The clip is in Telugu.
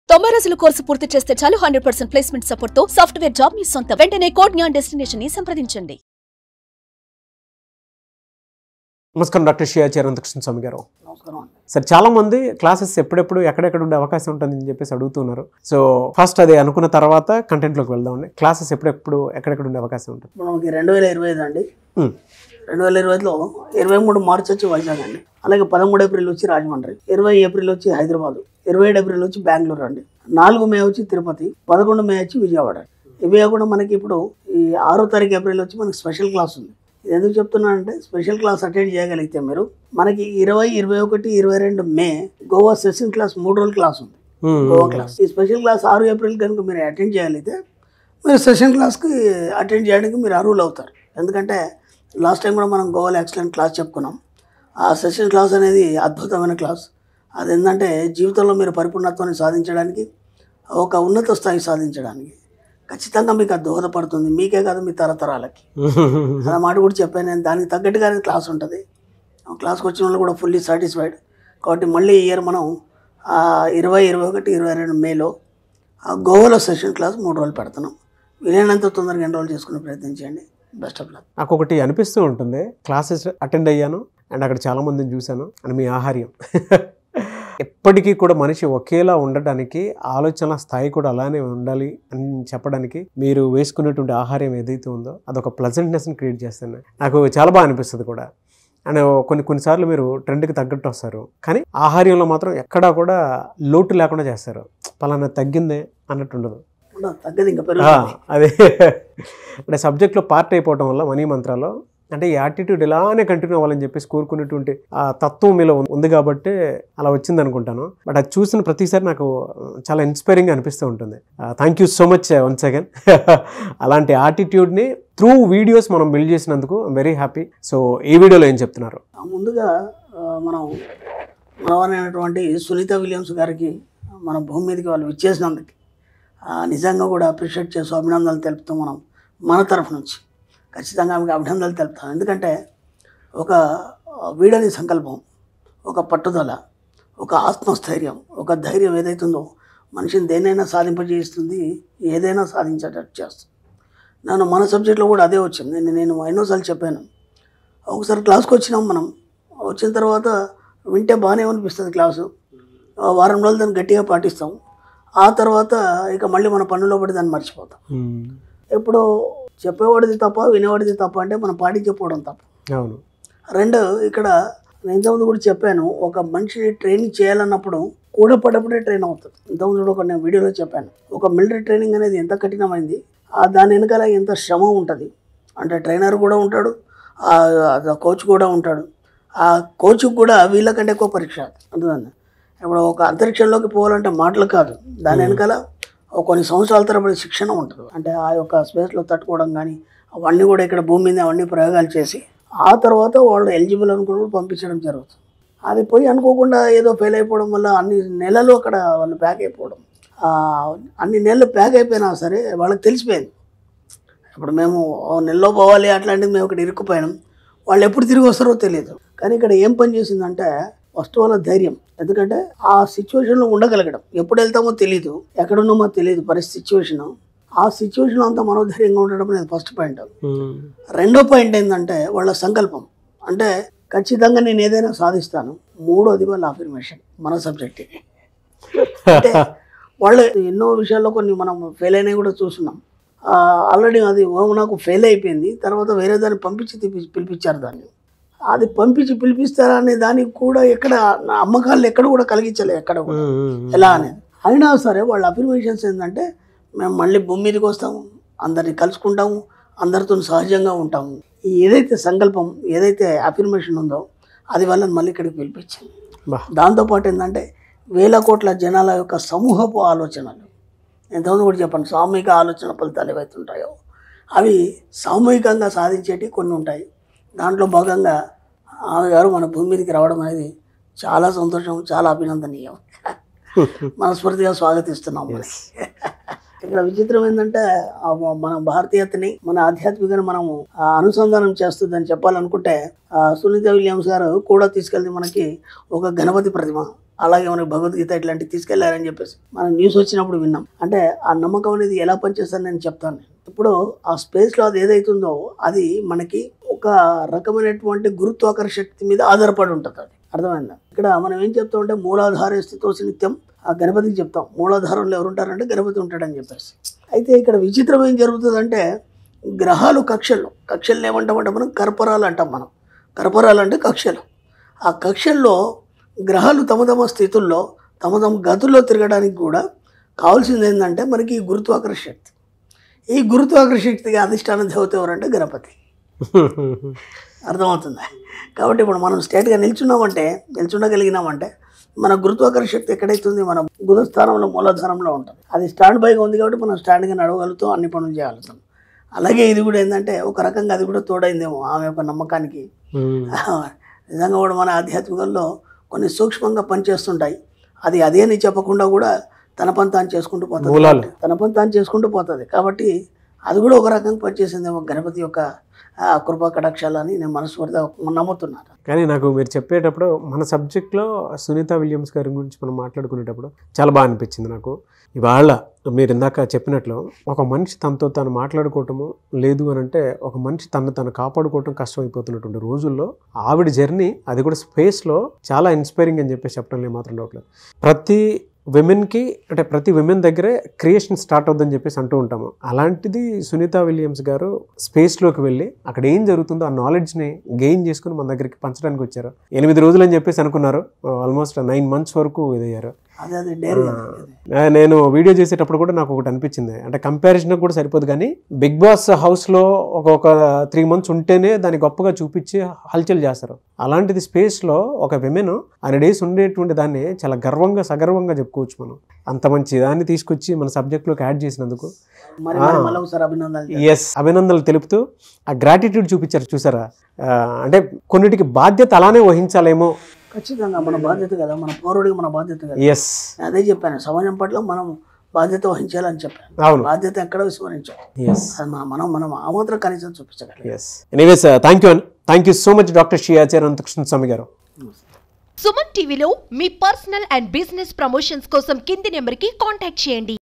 90 రోజుల కోర్సు పూర్తి చేస్తే చాలు 100% ప్లేస్మెంట్ సపోర్ట్ తో సాఫ్ట్వేర్ జాబ్ మీ సొంతం. వెంటనే కోడ్ జ్ఞాన్ డెస్టినేషన్ ని సంప్రదించండి. నమస్కారం డాక్టర్ శ్రీ అనంతకృష్ణ స్వామి గారు. నమస్కారం. సార్, చాలా మంది క్లాసెస్ ఎప్పుడెప్పుడు ఎక్కడెక్కడ ఉండే అవకాశం ఉంటుందని చెప్పేసి అడుగుతున్నారు. సో ఫస్ట్ అది అనుకున్న తర్వాత కంటెంట్లోకి వెళ్దామండి. క్లాసెస్ ఎప్పుడెప్పుడు ఎక్కడెక్కడ ఉండే అవకాశం ఉంటుంది? మనకి 2025 అండి. 2025లో 23 మార్చి వచ్చి వైజాగ్ అండి. అలాగే 13 ఏప్రిల్ వచ్చి రాజమండ్రి, 20 ఏప్రిల్ వచ్చి హైదరాబాద్, 27 ఏప్రిల్ వచ్చి బెంగళూరు అండి, 4 మే వచ్చి తిరుపతి, 11 మే వచ్చి విజయవాడ. ఇవే కాకుండా మనకి ఇప్పుడు ఈ 6 తారీఖు ఏప్రిల్ వచ్చి మనకి స్పెషల్ క్లాస్ ఉంది. ఇది ఎందుకు చెప్తున్నానంటే, స్పెషల్ క్లాస్ అటెండ్ చేయగలిగితే మీరు మనకి 20, 21, 22 మే గోవా సెషన్ క్లాస్ 3 రోజుల క్లాస్ ఉంది. గోవా క్లాస్. ఈ స్పెషల్ క్లాస్ 6 ఏప్రిల్ కనుక మీరు అటెండ్ చేయగలిగితే మీరు సెషన్ క్లాస్కి అటెండ్ చేయడానికి మీరు అర్హులు అవుతారు. ఎందుకంటే లాస్ట్ టైం కూడా మనం గోవాలో ఎక్సలెంట్ క్లాస్ చెప్పుకున్నాం. ఆ సెషన్ క్లాస్ అనేది అద్భుతమైన క్లాస్. అది ఏంటంటే జీవితంలో మీరు పరిపూర్ణత్వాన్ని సాధించడానికి, ఒక ఉన్నత స్థాయి సాధించడానికి ఖచ్చితంగా మీకు అది దోహదపడుతుంది. మీకే కాదు, మీ తరతరాలకి. అలా మాట కూడా చెప్పాను నేను. దానికి తగ్గట్టుగానే క్లాస్ ఉంటుంది. క్లాస్కి వచ్చిన వాళ్ళు కూడా ఫుల్లీ సాటిస్ఫైడ్. కాబట్టి మళ్ళీ ఈ ఇయర్ మనం 20, 21, 22 మేలో గోవాలో సెషన్ క్లాస్ 3 రోజులు పెడుతున్నాం. వీలైనంత తొందరగా ఎన్రోల్ చేసుకునే ప్రయత్నం చేయండి. Best of luck. నాకు ఒకటి అనిపిస్తూ ఉంటుంది, క్లాసెస్ అటెండ్ అయ్యాను అండ్ అక్కడ చాలా మందిని చూశాను అండ్ మీ ఆహార్యం ఎప్పటికీ కూడా మనిషి ఒకేలా ఉండడానికి, ఆలోచన స్థాయి కూడా అలానే ఉండాలి అని చెప్పడానికి మీరు వేసుకునేటువంటి ఆహారం ఏదైతే ఉందో అదొక ప్లెజెంట్నెస్ని క్రియేట్ చేస్తుంది. నాకు చాలా బాగా అనిపిస్తుంది కూడా. అండ్ కొన్నిసార్లు మీరు ట్రెండ్కి తగ్గట్టు వస్తారు, కానీ ఆహార్యంలో మాత్రం ఎక్కడా కూడా లోటు లేకుండా చేస్తారు. పలానా తగ్గిందే అన్నట్టు ఉండదు. అదే అంటే సబ్జెక్ట్లో పార్ట్ అయిపోవడం వల్ల మనీ మంత్రాలు అంటే ఈ యాటిట్యూడ్ ఇలానే కంటిన్యూ అవ్వాలని చెప్పేసి కోరుకునేటువంటి ఆ తత్వం మీలో ఉంది కాబట్టి అలా వచ్చింది అనుకుంటాను. బట్ అది చూసిన ప్రతిసారి నాకు చాలా ఇన్స్పైరింగ్గా అనిపిస్తూ ఉంటుంది. Thank you so much once again. అలాంటి యాటిట్యూడ్ని త్రూ వీడియోస్ మనం బిల్డ్ చేసినందుకు ఐమ్ వెరీ హ్యాపీ. సో ఈ వీడియోలో ఏం చెప్తున్నారు? ముందుగా మనం మనవరైనటువంటి సునీత విలియమ్స్ గారికి మన భూమి మీదకి వాళ్ళు ఇచ్చేసినందుకు నిజంగా కూడా అప్రిషియేట్ చేస్తూ అభినందనలు తెలుపుతూ మన తరఫు నుంచి ఖచ్చితంగా ఆమెకు అభినందనలు తెలుపుతాం. ఎందుకంటే ఒక వీడని సంకల్పం, ఒక పట్టుదల, ఒక ఆత్మస్థైర్యం, ఒక ధైర్యం ఏదైతుందో మనిషిని దేనైనా సాధింపజేస్తుంది, ఏదైనా సాధించేటట్టు చేస్తుంది. మన సబ్జెక్ట్లో కూడా అదే వచ్చింది. నేను ఎన్నోసార్లు చెప్పాను. ఒకసారి క్లాస్కి వచ్చినాం, మనం వచ్చిన తర్వాత వింటే బాగానే అనిపిస్తుంది క్లాసు. వారం రోజులు దాన్ని గట్టిగా పాటిస్తాం. ఆ తర్వాత ఇక మళ్ళీ మన పనుల్లో పడి దాన్ని మర్చిపోతాం. ఎప్పుడు చెప్పేవాడిది తప్ప, వినేవాడిది తప్ప అంటే మనం పాటించకపోవడం తప్ప. అవును. రెండు, ఇక్కడ నేను ఇంతకుముందు కూడా చెప్పాను, ఒక మనిషిని ట్రైనింగ్ చేయాలన్నప్పుడు కూడా పడప్పుడే ట్రైన్ అవుతుంది. ఇంతకుముందు ఒక నేను వీడియోలో చెప్పాను, ఒక మిలిటరీ ట్రైనింగ్ అనేది ఎంత కఠినమైంది, దాని వెనకాల ఎంత శ్రమ ఉంటుంది. అంటే ట్రైనర్ కూడా ఉంటాడు, కోచ్ కూడా ఉంటాడు. ఆ కోచ్కి కూడా వీళ్ళకంటే ఎక్కువ పరీక్ష అంటుందండి. ఇప్పుడు ఒక అంతరిక్షంలోకి పోవాలంటే మాటలు కాదు, దాని వెనకాల కొన్ని సంవత్సరాల తరబడి శిక్షణ ఉంటుంది. అంటే ఆ యొక్క స్పేస్లో తట్టుకోవడం కానీ అవన్నీ కూడా ఇక్కడ భూమి మీద అవన్నీ ప్రయోగాలు చేసి ఆ తర్వాత వాళ్ళు ఎలిజిబుల్ అనుకుని పంపించడం జరుగుతుంది. అది పోయి అనుకోకుండా ఏదో ఫెయిల్ అయిపోవడం వల్ల అన్ని నెలలు అక్కడ వాళ్ళు ప్యాక్ అయిపోవడం, అన్ని నెలలు ప్యాక్ అయిపోయినా సరే వాళ్ళకి తెలిసిపోయింది. ఇప్పుడు మేము నెలలో పోవాలి అట్లాంటిది మేము ఇక్కడ ఇరుక్కుపోయినాం, వాళ్ళు ఎప్పుడు తిరిగి వస్తారో తెలియదు. కానీ ఇక్కడ ఏం పని చేసిందంటే ఫస్ట్ వాళ్ళ ధైర్యం. ఎందుకంటే ఆ సిచ్యువేషన్లో ఉండగలగడం, ఎప్పుడు వెళ్తామో తెలియదు, ఎక్కడున్నామో తెలియదు సిచ్యువేషన్. ఆ సిచ్యువేషన్లో అంతా మనోధైర్యంగా ఉండడం అనేది ఫస్ట్ పాయింట్. రెండో పాయింట్ ఏంటంటే వాళ్ళ సంకల్పం. అంటే ఖచ్చితంగా నేను ఏదైనా సాధిస్తాను. మూడోది వాళ్ళ అఫర్మేషన్, మన సబ్జెక్ట్. అంటే వాళ్ళు ఎన్నో విషయాల్లో కొన్ని మనం ఫెయిల్ అయినా కూడా చూస్తున్నాం. ఆల్రెడీ అది నాకు ఫెయిల్ అయిపోయింది, తర్వాత వేరే దాన్ని పిలిపించారు. దాన్ని అది పిలిపిస్తారా అనే దానికి కూడా ఎక్కడ అమ్మకాలు ఎక్కడ కూడా కలిగించలే, ఎక్కడ కూడా ఎలా అనేది. అయినా సరే వాళ్ళ అఫర్మేషన్స్ ఏంటంటే మేము మళ్ళీ భూమి మీదకి వస్తాము, అందరిని కలుసుకుంటాము, అందరితో సహజంగా ఉంటాము. ఏదైతే సంకల్పం, ఏదైతే అఫర్మేషన్ ఉందో అది వాళ్ళని మళ్ళీ ఇక్కడికి పిలిపించింది. దాంతోపాటు ఏంటంటే 1000 కోట్ల జనాల యొక్క సమూహపు ఆలోచనలు, ఎంతమంది కూడా చెప్పండి, సామూహిక ఆలోచన ఫలితాలు ఏవైతే ఉంటాయో అవి సామూహికంగా సాధించేటివి కొన్ని ఉంటాయి. దాంట్లో భాగంగా ఆమె గారు మన భూమి మీదకి రావడం అనేది చాలా సంతోషం, చాలా అభినందనీయం. మనస్ఫూర్తిగా స్వాగతిస్తున్నాం. ఇక్కడ విచిత్రం ఏంటంటే మన భారతీయతని మన ఆధ్యాత్మికని మనము అనుసంధానం చేస్తుందని చెప్పాలనుకుంటే సునీత విలియమ్స్ గారు కూడా తీసుకెళ్తే మనకి ఒక గణపతి ప్రతిమ, అలాగే మనకి భగవద్గీత ఇట్లాంటివి తీసుకెళ్లారని చెప్పేసి మనం న్యూస్ వచ్చినప్పుడు విన్నాం. అంటే ఆ నమ్మకం అనేది ఎలా పనిచేస్తుందని నేను చెప్తాను. ఇప్పుడు ఆ స్పేస్లో అది ఏదైతుందో అది మనకి ఒక రకమైనటువంటి గురుత్వాకర్షణ శక్తి మీద ఆధారపడి ఉంటుంది. అది అర్థమైందా? ఇక్కడ మనం ఏం చెప్తాం అంటే మూలాధార స్థితోసి నిత్యం ఆ గణపతికి చెప్తాం. మూలాధారంలో ఎవరు ఉంటారంటే గణపతి ఉంటాడని చెప్పేసి. అయితే ఇక్కడ విచిత్రం ఏం జరుగుతుందంటే గ్రహాలు కక్షలు ఏమంటామంటే మనం కర్పరాలు అంటాం. మనం కర్పరాలు అంటే కక్షలు. ఆ కక్షల్లో గ్రహాలు తమ తమ స్థితుల్లో తమ గతుల్లో తిరగడానికి కూడా కావాల్సింది ఏంటంటే మనకి ఈ గురుత్వాకర్షణ శక్తి. ఈ గురుత్వాకర్షణ శక్తికి అధిష్టాన దేవత ఎవరంటే గణపతి. అర్థమవుతుందా? కాబట్టి ఇప్పుడు మనం స్ట్రేట్గా నిల్చుండగలిగినామంటే మన గురుత్వాకర్షణ శక్తి ఎక్కడైతుంది, మన బుధ స్థానంలో మూలాధారంలో ఉంటుంది. అది స్టాండ్ బైగా ఉంది కాబట్టి మనం స్టాండ్గా నడవగలుగుతాం, అన్ని పనులు చేయగలుగుతాం. అలాగే ఇది కూడా ఏంటంటే ఒక రకంగా అది కూడా తోడైందేమో ఆమె యొక్క నమ్మకానికి. నిజంగా కూడా మన ఆధ్యాత్మికంలో కొన్ని సూక్ష్మంగా పనిచేస్తుంటాయి. అది అదే అని చెప్పకుండా కూడా తన పని తాను చేసుకుంటూ పోతుంది. కాబట్టి అది కూడా ఒక రకంగా పనిచేసిందేమో గణపతి యొక్క కృపా కటాక్షాలు అని నేను మనస్ఫూర్తిగా నమ్ముతున్నాను. కానీ నాకు మీరు చెప్పేటప్పుడు మన సబ్జెక్ట్లో సునీత విలియమ్స్ గారి గురించి మనం మాట్లాడుకునేటప్పుడు చాలా బాగా అనిపించింది నాకు. ఇవాళ మీరు ఇందాక చెప్పినట్లు ఒక మనిషి తనతో తాను మాట్లాడుకోవటము లేదు అని అంటే ఒక మనిషి తను కాపాడుకోవటం కష్టమైపోతున్నటువంటి రోజుల్లో ఆవిడ జర్నీ అది కూడా స్పేస్లో చాలా ఇన్స్పైరింగ్ అని చెప్పేసి చెప్పడంలో మాత్రం డౌట్ లేదు. ప్రతి విమెన్ దగ్గరే క్రియేషన్ స్టార్ట్ అవుతుందని చెప్పేసి అంటూ ఉంటాము. అలాంటిది సునీత విలియమ్స్ గారు స్పేస్లోకి వెళ్ళి అక్కడ ఏం జరుగుతుందో ఆ నాలెడ్జ్ని గెయిన్ చేసుకుని మన దగ్గరికి పంచడానికి వచ్చారు. 8 రోజులు అని చెప్పేసి అనుకున్నారు, ఆల్మోస్ట్ 9 months వరకు ఇదయ్యారు. నేను వీడియో చేసేటప్పుడు కూడా నాకు ఒకటి అనిపించింది, అంటే కంపారిజన్ కూడా సరిపోదు కానీ బిగ్ బాస్ హౌస్లో ఒక 3 months ఉంటేనే దాన్ని గొప్పగా చూపించి హల్చల్ చేస్తారు. అలాంటిది స్పేస్లో ఒక విమెన్ అన్ని డేస్ ఉండేటువంటి దాన్ని చాలా సగర్వంగా చెప్పుకోవచ్చు మనం. అంత మంచి దాన్ని తీసుకొచ్చి మన సబ్జెక్ట్లోకి యాడ్ చేసినందుకు అభినందనలు తెలుపుతూ ఆ గ్రాటిట్యూడ్ చూపించారు. చూసారా? అంటే కొన్నిటికి బాధ్యత అలానే వహించాలేమో. ఖచ్చితంగా మన బాధ్యత కదా, మన పౌరుడికి మన బాధ్యత కదా. అదే చెప్పాను, సమాజం పట్ల మనం బాధ్యత వహించాలని చెప్పాను. బాధ్యత ఎక్కడ విస్మరించాలి, మనం ఆ మాత్రం కనీసం చూపించగలం. Anyways thank you so much doctor Shri Acharya Anantakrishna Swamy garu. Suman టీవీలో మీ పర్సనల్ అండ్ బిజినెస్ ప్రమోషన్స్ కోసం కింది నెంబర్కి కాంటాక్ట్ చేయండి.